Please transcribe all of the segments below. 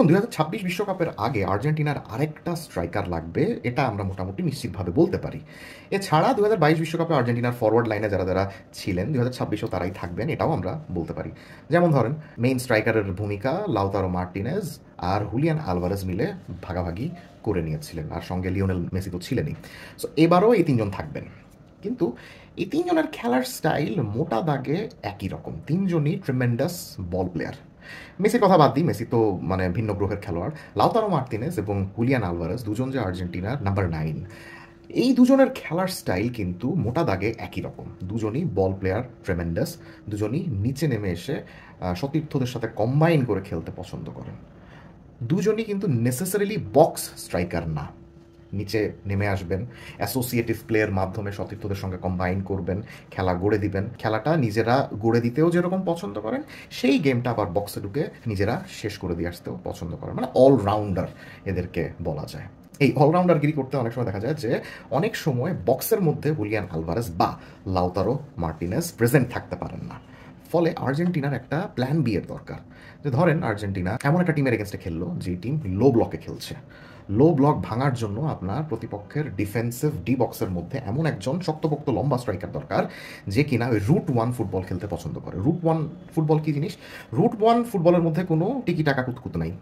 দেখুন 2026 বিশ্বকাপের আগে আর্জেন্টিনার আরেকটা স্ট্রাইকার লাগবে, এটা আমরা মোটামুটি নিশ্চিতভাবে বলতে পারি। এছাড়া 2022 বিশ্বকাপে আর্জেন্টিনার ফরওয়ার্ড লাইনে যারা যারা ছিলেন 2026-ও তারাই থাকবেন, এটাও আমরা বলতে পারি। যেমন ধরেন মেইন স্ট্রাইকারের ভূমিকা লাউতারো মার্টিনেজ আর হুলিয়ান আলভারেজ মিলে ভাগাভাগি করে নিয়েছিলেন, আর সঙ্গে লিওনেল মেসি তো ছিলেনই। সো এবারও এই তিনজন থাকবেন, কিন্তু এই তিনজনের খেলার স্টাইল মোটা দাগে একই রকম। তিনজনই ট্রিমেন্ডাস বল প্লেয়ার। মেসির কথা বাদ দিই, মেসি তো মানে ভিন্ন গ্রহের খেলোয়াড়। লাউতারো মার্তিনেজ এবং হুলিয়ান আলভারেজ দুজন যে আর্জেন্টিনার নাম্বার 9, এই দুজনের খেলার স্টাইল কিন্তু মোটা দাগে একই রকম। দুজনই বল প্লেয়ার, ট্রেমেন্ডাস। দুজনই নিচে নেমে এসে সতীর্থদের সাথে কম্বাইন করে খেলতে পছন্দ করেন। দুজনই কিন্তু নেসেসারিলি বক্স স্ট্রাইকার না। নিচে নেমে আসবেন, অ্যাসোসিয়েটিভ প্লেয়ের মাধ্যমে সতীর্থদের সঙ্গে কম্বাইন করবেন, খেলা গড়ে দিবেন। খেলাটা নিজেরা গড়ে দিতেও যেরকম পছন্দ করেন, সেই গেমটা আবার বক্সে ঢুকে নিজেরা শেষ করে দিয়ে আসতেও পছন্দ করেন। মানে অলরাউন্ডার এদেরকে বলা যায়। এই অলরাউন্ডারগিরি করতে অনেক সময় দেখা যায় যে অনেক সময় বক্সের মধ্যে হুলিয়ান আলভারেজ বা লাউতারো মার্টিনেজ প্রেজেন্ট থাকতে পারেন না। ফলে আর্জেন্টিনার একটা প্ল্যান বি এর দরকার। যে ধরেন আর্জেন্টিনা এমন একটা টিমের এগেনস্টে খেললো যে টিম লো ব্লকে খেলছে। লো ব্লক ভাঙার জন্য আপনার প্রতিপক্ষের ডিফেন্সিভ ডি বক্সের মধ্যে এমন একজন শক্তপোক্ত লম্বা স্ট্রাইকার দরকার যে কিনা ওই রুট ওয়ান ফুটবল খেলতে পছন্দ করে। রুট ওয়ান ফুটবল কি জিনিস? রুট ওয়ান ফুটবলের মধ্যে কোনো টিকি টাকা কুতকুত নাই।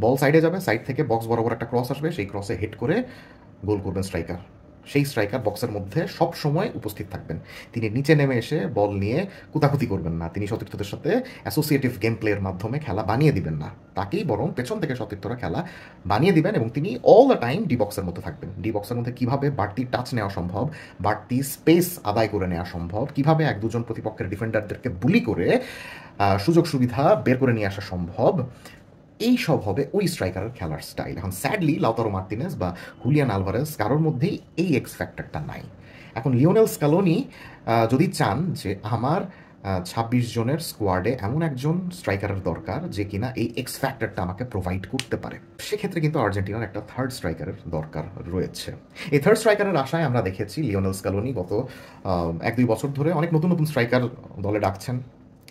বল সাইডে যাবে, সাইড থেকে বক্স বরাবর একটা ক্রস আসবে, সেই ক্রসে হিট করে গোল করবেন স্ট্রাইকার। সেই স্ট্রাইকার বক্সের মধ্যে সব সময় উপস্থিত থাকবেন। তিনি নিচে নেমে এসে বল নিয়ে কুতাকুতি করবেন না। তিনি সতীর্থদের সাথে অ্যাসোসিয়েটিভ গেম প্লের মাধ্যমে খেলা বানিয়ে দিবেন না, তাকেই বরং পেছন থেকে সতীর্থরা খেলা বানিয়ে দিবেন। এবং তিনি অল দ্য টাইম ডি বক্সের মধ্যে থাকবেন। ডি বক্সের মধ্যে কীভাবে বাড়তি টাচ নেওয়া সম্ভব, বাড়তি স্পেস আদায় করে নেওয়া সম্ভব, কীভাবে এক দুজন প্রতিপক্ষের ডিফেন্ডারদেরকে বুলি করে সুযোগ সুবিধা বের করে নিয়ে আসা সম্ভব, এই সব হবে ওই স্ট্রাইকারের খেলার স্টাইল। এখন স্যাডলি লাউতারো মার্তিনেজ বা হুলিয়ান আলভারেজ কারোর মধ্যেই এই এক্স ফ্যাক্টরটা নাই। এখন লিওনেল স্ক্যালোনি যদি চান যে আমার 26 জনের স্কোয়াডে এমন একজন স্ট্রাইকারের দরকার যে কিনা এই এক্স ফ্যাক্টরটা আমাকে প্রোভাইড করতে পারে, সেক্ষেত্রে কিন্তু আর্জেন্টিনার একটা থার্ড স্ট্রাইকারের দরকার রয়েছে। এই থার্ড স্ট্রাইকারের আশায় আমরা দেখেছি লিওনেল স্ক্যালোনি গত 1-2 বছর ধরে অনেক নতুন নতুন স্ট্রাইকার দলে ডাকছেন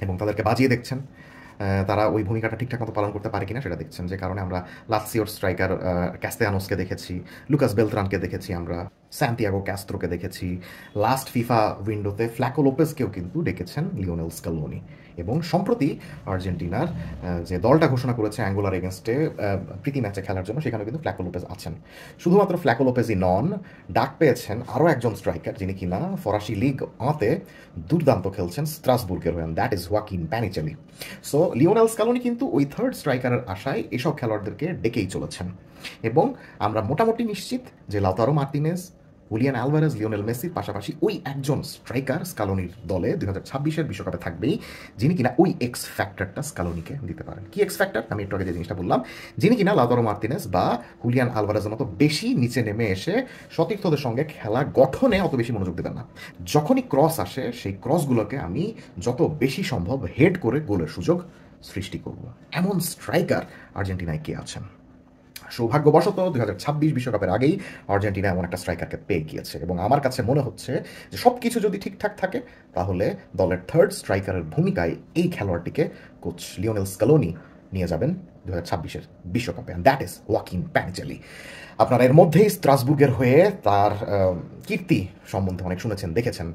এবং তাদেরকে বাজিয়ে দেখছেন তারা ওই ভূমিকাটা ঠিকঠাক মতো পালন করতে পারে কিনা সেটা দেখছেন। যে কারণে আমরা লাৎসিওর স্ট্রাইকার ক্যাস্তেয়ানোসকে দেখেছি, লুকাস বেলত্রানকে দেখেছি, আমরা স্যান্তিয়াগো ক্যাস্ত্রোকে দেখেছি। লাস্ট ফিফা উইন্ডোতে ফ্ল্যাকো লোপেজকেও কিন্তু ডেকেছেন লিওনেল স্ক্যালোনি। এবং সম্প্রতি আর্জেন্টিনার যে দলটা ঘোষণা করেছে অ্যাঙ্গোলার এগেনস্টে প্রীতি ম্যাচে খেলার জন্য, সেখানে কিন্তু ফ্ল্যাকো লোপেজ আছেন। শুধুমাত্র ফ্ল্যাকো লোপেজই নন, ডাক পেয়েছেন আরও একজন স্ট্রাইকার যিনি কিনা ফরাসি লিগ আঁতে দুর্দান্ত খেলছেন স্ট্রাসবুর্গের হয়ে, that is Joaquin Panichelli. So Lionel Scaloni কিন্তু ওই থার্ড স্ট্রাইকারের আশায় এসব খেলোয়াড়দেরকে ডেকেই চলেছেন। এবং আমরা মোটামুটি নিশ্চিত যে Lautaro Martinez, Julian Alvarez, Lionel মেসির পাশাপাশি ওই একজন স্ট্রাইকার স্ক্যালোনির দলে 2026-এর বিশ্বকাপে থাকবেই, যিনি কিনা ওই এক্স ফ্যাক্টরটা স্ক্যালোনিকে দিতে পারেন। কি এক্স ফ্যাক্টর? আমি একটু আগে যে জিনিসটা বললাম, যিনি কিনা লাউতারো মার্তিনেজ বা হুলিয়ান আলভারেজের মতো বেশি নিচে নেমে এসে সতীর্থদের সঙ্গে খেলা গঠনে অত বেশি মনোযোগ দেবেন না। যখনই ক্রস আসে সেই ক্রসগুলোকে আমি যত বেশি সম্ভব হেড করে গোলের সুযোগ সৃষ্টি করব। এমন স্ট্রাইকার আর্জেন্টিনায় কে আছেন? সৌভাগ্যবশত 2026 বিশ্বকাপের আগেই আর্জেন্টিনা এমন একটা স্ট্রাইকারকে পেয়ে গিয়েছে এবং আমার কাছে মনে হচ্ছে যে সব কিছু যদি ঠিকঠাক থাকে তাহলে দলের থার্ড স্ট্রাইকারের ভূমিকায় এই খেলোয়াড়টিকে কোচ লিওনেল স্ক্যালোনি নিয়ে যাবেন 2026-এর বিশ্বকাপে, অ্যান্ড দ্যাট ইজ ওয়াকিন প্যানিচেলি। আপনারা এর মধ্যেই স্ট্রাসবুর্গের হয়ে তার কীর্তি সম্বন্ধে অনেক শুনেছেন, দেখেছেন।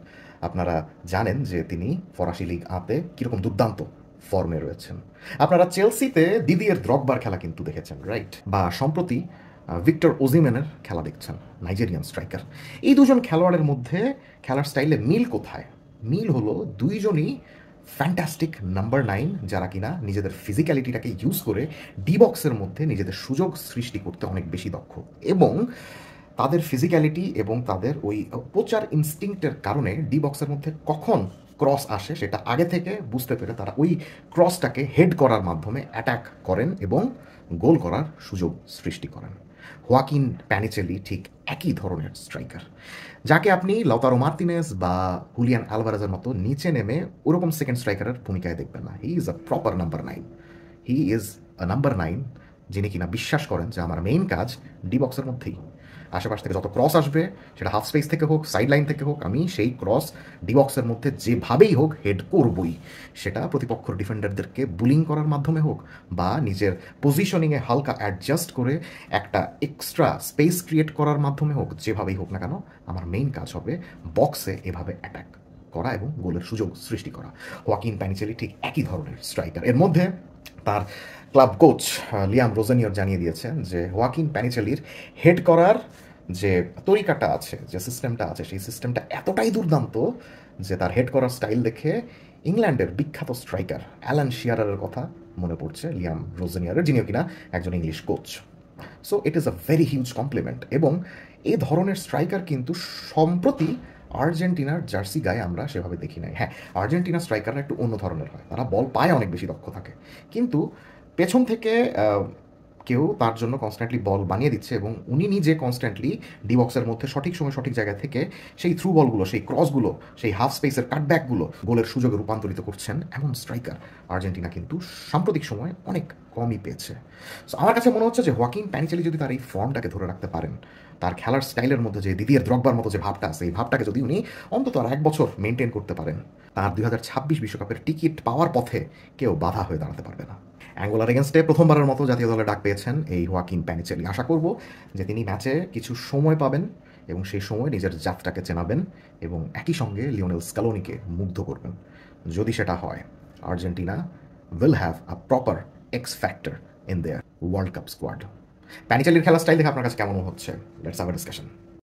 আপনারা জানেন যে তিনি ফরাসি লিগ আঁতে কীরকম দুর্দান্ত ফর্মে রয়েছেন। আপনারা চেলসিতে দিদিয়ের দ্রগবার খেলা কিন্তু দেখেছেন, রাইট? বা সম্প্রতি ভিক্টর ওজিমেনের খেলা দেখছেন, নাইজেরিয়ান স্ট্রাইকার। এই দুজন খেলোয়াড়ের মধ্যে খেলার স্টাইলে মিল কোথায়? মিল হলো দুইজনই ফ্যান্টাস্টিক নাম্বার 9, যারা কিনা নিজেদের ফিজিক্যালিটিটাকে ইউজ করে ডি বক্সের মধ্যে নিজেদের সুযোগ সৃষ্টি করতে অনেক বেশি দক্ষ। এবং তাদের ফিজিক্যালিটি এবং তাদের ওই প্রচার ইনস্টিংক্টের কারণে ডি বক্সের মধ্যে কখন ক্রস আসে সেটা আগে থেকে বুঝতে পেরে তারা ওই ক্রসটাকে হেড করার মাধ্যমে অ্যাটাক করেন এবং গোল করার সুযোগ সৃষ্টি করেন। হোয়াকিন প্যানিচেলি ঠিক একই ধরনের স্ট্রাইকার, যাকে আপনি লাউতারো মার্তিনেজ বা হুলিয়ান আলভারেজের মতো নিচে নেমে ওরকম সেকেন্ড স্ট্রাইকারের ভূমিকায় দেখবেন না। He is a proper number 9। He is a number 9 যিনি কিনা বিশ্বাস করেন যে আমার মেইন কাজ ডি বক্সের মধ্যেই, আশেপাশ থেকে যত ক্রস আসবে, সেটা হাফ স্পেস থেকে হোক, সাইড লাইন থেকে হোক, আমি সেই ক্রস ডি বক্সের মধ্যে যেভাবেই হোক হেড করবই। সেটা প্রতিপক্ষর ডিফেন্ডারদেরকে বুলিং করার মাধ্যমে হোক, বা নিজের পজিশনিংয়ে হালকা অ্যাডজাস্ট করে একটা এক্সট্রা স্পেস ক্রিয়েট করার মাধ্যমে হোক, যেভাবেই হোক না কেন আমার মেইন কাজ হবে বক্সে এভাবে অ্যাটাক করা এবং গোলের সুযোগ সৃষ্টি করা। হোয়াকিন প্যানিচেলি ঠিক একই ধরনের স্ট্রাইকার। এর মধ্যে তার ক্লাব কোচ লিয়াম রোজেনিয়র জানিয়ে দিয়েছেন যে হোয়াকিন প্যানিচেলির হেড করার যে তরিকাটা আছে, যে সিস্টেমটা আছে, সেই সিস্টেমটা এতটাই দুর্দান্ত যে তার হেড করার স্টাইল দেখে ইংল্যান্ডের বিখ্যাত স্ট্রাইকার অ্যালান শিয়ারারের কথা মনে পড়ছে লিয়াম রোজেনিয়রের, যিনিও কিনা একজন English coach. So it is a very huge compliment. এবং এই ধরনের স্ট্রাইকার কিন্তু সম্প্রতি আর্জেন্টিনার জার্সি গায়ে আমরা সেভাবে দেখি নাই। হ্যাঁ, আর্জেন্টিনার স্ট্রাইকাররা একটু অন্য ধরনের হয়, তারা বল পায় অনেক বেশি দক্ষ থাকে, কিন্তু পেছন থেকে কেউ তার জন্য কনস্ট্যান্টলি বল বানিয়ে দিচ্ছে এবং উনি নিজে কনস্ট্যান্টলি ডি বক্সের মধ্যে সঠিক সময় সঠিক জায়গা থেকে সেই থ্রু বলগুলো, সেই ক্রসগুলো, সেই হাফ স্পেসের কাটব্যাকগুলো গোলের সুযোগে রূপান্তরিত করছেন এমন স্ট্রাইকার আর্জেন্টিনা কিন্তু সাম্প্রতিক সময়ে অনেক কমই পেয়েছে। সো আমার কাছে মনে হচ্ছে যে হোয়াকিন প্যানিচেলি যদি তার এই ফর্মটাকে ধরে রাখতে পারেন, তার খেলার স্টাইলের মধ্যে যে দিদিয়ের দ্রগবার মতো যে ভাবটা আছে, এই ভাবটাকে যদি উনি অন্তত আর 1 বছর মেনটেন করতে পারেন, তার 2026 বিশ্বকাপের টিকিট পাওয়ার পথে কেউ বাধা হয়ে দাঁড়াতে পারবে না। অ্যাঙ্গোলার এগেনস্টে প্রথমবারের মতো জাতীয় দলে ডাক পেয়েছেন এই হোয়াকিন প্যানিচেলি। আশা করব যে তিনি ম্যাচে কিছু সময় পাবেন এবং সেই সময় নিজের জাতটাকে চেনাবেন এবং একই সঙ্গে লিওনেল স্ক্যালোনিকে মুগ্ধ করবেন। যদি সেটা হয়, Argentina will have a proper X factor in their World Cup squad. প্যানিচেলির খেলার স্টাইল দেখে আপনার কাছে কেমন হচ্ছে? Let's have a discussion.